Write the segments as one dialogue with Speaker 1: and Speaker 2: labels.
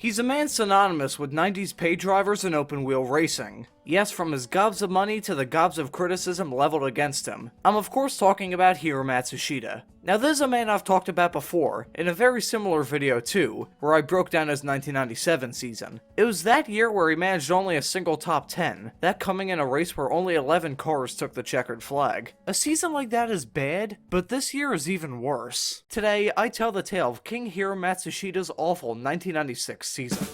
Speaker 1: He's a man synonymous with 90s pay drivers and open-wheel racing. Yes, from his gobs of money to the gobs of criticism leveled against him. I'm of course talking about Hiro Matsushita. Now this is a man I've talked about before, in a very similar video too, where I broke down his 1997 season. It was that year where he managed only a single top 10, that coming in a race where only 11 cars took the checkered flag. A season like that is bad, but this year is even worse. Today, I tell the tale of King Hiro Matsushita's awful 1996 season.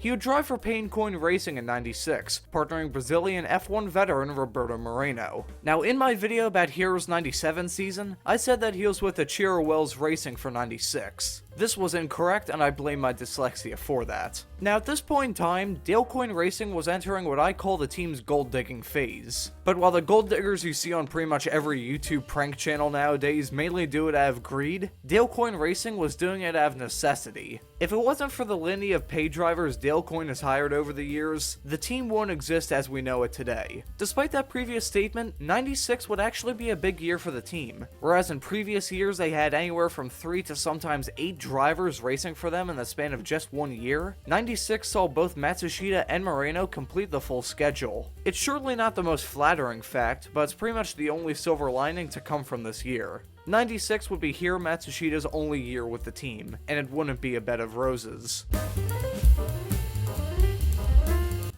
Speaker 1: He would drive for Pain Coin Racing in '96, partnering Brazilian F1 veteran Roberto Moreno. Now in my video about Hiro's 97 season, I said that he was with Hiro Wells Racing for '96. This was incorrect and I blame my dyslexia for that. Now at this point in time, Dale Coin Racing was entering what I call the team's gold digging phase. But while the gold diggers you see on pretty much every YouTube prank channel nowadays mainly do it out of greed, Dale Coin Racing was doing it out of necessity. If it wasn't for the litany of pay drivers Dale Coin has hired over the years, the team won't exist as we know it today. Despite that previous statement, 96 would actually be a big year for the team. Whereas in previous years they had anywhere from 3 to sometimes 8 drivers racing for them in the span of just 1 year, 96 saw both Matsushita and Moreno complete the full schedule. It's surely not the most flattering fact, but it's pretty much the only silver lining to come from this year. 96 would be Hiro Matsushita's only year with the team, and it wouldn't be a bed of roses.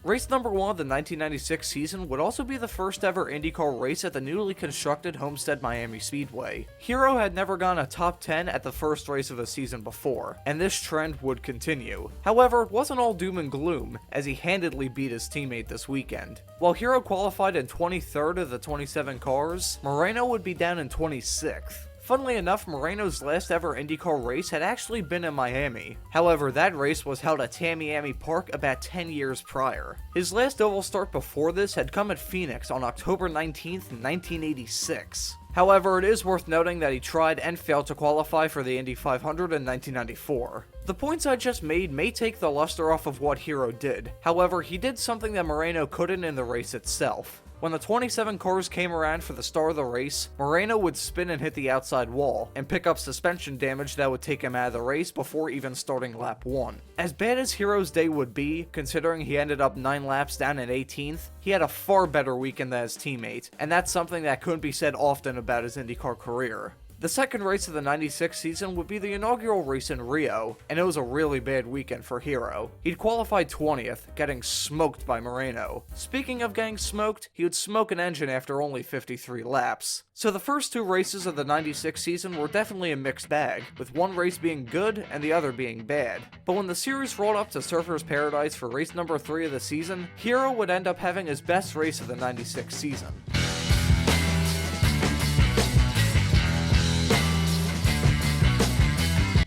Speaker 1: Race number 1 of the 1996 season would also be the first ever IndyCar race at the newly constructed Homestead Miami Speedway. Hiro had never gone a top 10 at the first race of the season before, and this trend would continue. However, it wasn't all doom and gloom, as he handedly beat his teammate this weekend. While Hiro qualified in 23rd of the 27 cars, Moreno would be down in 26th. Funnily enough, Moreno's last ever IndyCar race had actually been in Miami. However, that race was held at Tamiami Park about 10 years prior. His last oval start before this had come at Phoenix on October 19th, 1986. However, it is worth noting that he tried and failed to qualify for the Indy 500 in 1994. The points I just made may take the luster off of what Hiro did. However, he did something that Moreno couldn't in the race itself. When the 27 cars came around for the start of the race, Moreno would spin and hit the outside wall, and pick up suspension damage that would take him out of the race before even starting lap 1. As bad as Hiro's day would be, considering he ended up 9 laps down in 18th, he had a far better weekend than his teammate, and that's something that couldn't be said often about his IndyCar career. The second race of the 96 season would be the inaugural race in Rio, and it was a really bad weekend for Hiro. He'd qualified 20th, getting smoked by Moreno. Speaking of getting smoked, he would smoke an engine after only 53 laps. So the first 2 races of the 96 season were definitely a mixed bag, with one race being good and the other being bad. But when the series rolled up to Surfers Paradise for race number 3 of the season, Hiro would end up having his best race of the 96 season.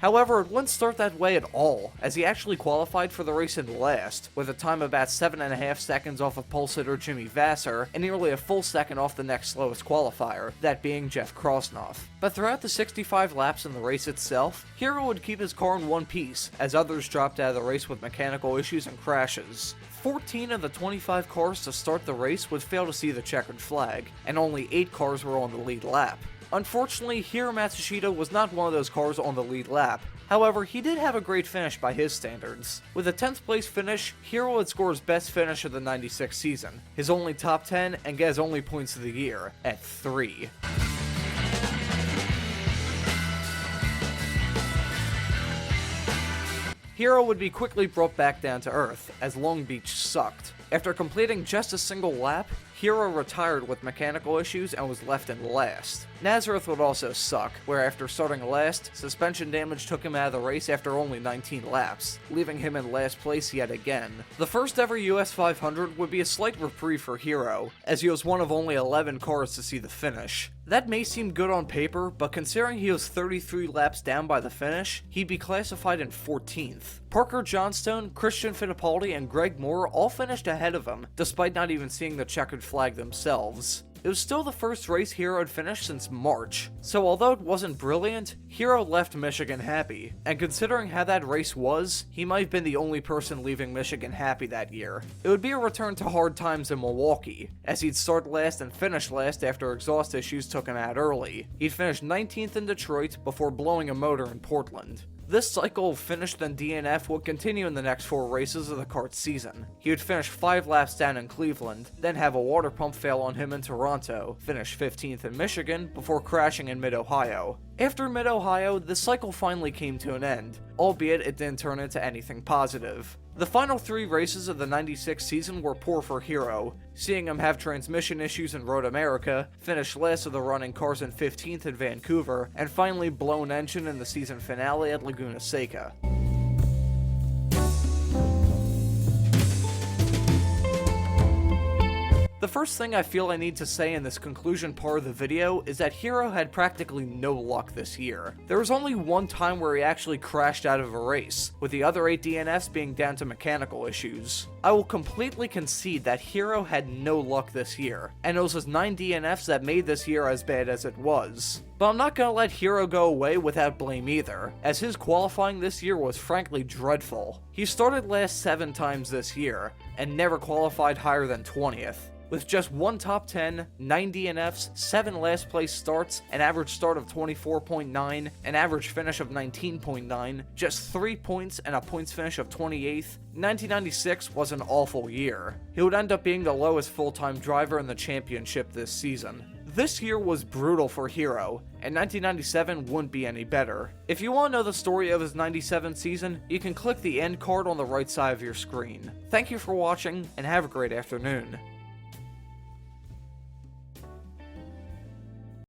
Speaker 1: However, it wouldn't start that way at all, as he actually qualified for the race in last, with a time about 7.5 seconds off of pole sitter Jimmy Vasser, and nearly a full second off the next slowest qualifier, that being Jeff Krosnoff. But throughout the 65 laps in the race itself, Hiro would keep his car in one piece, as others dropped out of the race with mechanical issues and crashes. 14 of the 25 cars to start the race would fail to see the checkered flag, and only 8 cars were on the lead lap. Unfortunately, Hiro Matsushita was not one of those cars on the lead lap. However, he did have a great finish by his standards. With a 10th place finish, Hiro would score his best finish of the 96 season, his only top 10, and get his only points of the year, at 3. Hiro would be quickly brought back down to earth, as Long Beach sucked. After completing just a single lap, Hiro retired with mechanical issues and was left in last. Nazareth would also suck, where after starting last, suspension damage took him out of the race after only 19 laps, leaving him in last place yet again. The first ever US 500 would be a slight reprieve for Hiro, as he was one of only 11 cars to see the finish. That may seem good on paper, but considering he was 33 laps down by the finish, he'd be classified in 14th. Parker Johnstone, Christian Fittipaldi, and Greg Moore all finished ahead of him, despite not even seeing the checkered flag themselves. It was still the first race Hiro had finished since March, so although it wasn't brilliant, Hiro left Michigan happy, and considering how that race was, he might have been the only person leaving Michigan happy that year. It would be a return to hard times in Milwaukee, as he'd start last and finish last after exhaust issues took him out early. He'd finish 19th in Detroit before blowing a motor in Portland. This cycle of finished then DNF would continue in the next 4 races of the kart's season. He would finish 5 laps down in Cleveland, then have a water pump fail on him in Toronto, finish 15th in Michigan, before crashing in Mid-Ohio. After Mid-Ohio, the cycle finally came to an end, albeit it didn't turn into anything positive. The final 3 races of the 96 season were poor for Hiro, seeing him have transmission issues in Road America, finish last of the running cars and 15th in Vancouver, and finally blown engine in the season finale at Laguna Seca. The first thing I feel I need to say in this conclusion part of the video is that Hiro had practically no luck this year. There was only one time where he actually crashed out of a race, with the other 8 DNFs being down to mechanical issues. I will completely concede that Hiro had no luck this year, and it was his 9 DNFs that made this year as bad as it was. But I'm not gonna let Hiro go away without blame either, as his qualifying this year was frankly dreadful. He started last 7 times this year, and never qualified higher than 20th. With just 1 top 10, 9 DNFs, 7 last place starts, an average start of 24.9, an average finish of 19.9, just 3 points and a points finish of 28th, 1996 was an awful year. He would end up being the lowest full-time driver in the championship this season. This year was brutal for Hiro, and 1997 wouldn't be any better. If you want to know the story of his 97 season, you can click the end card on the right side of your screen. Thank you for watching, and have a great afternoon.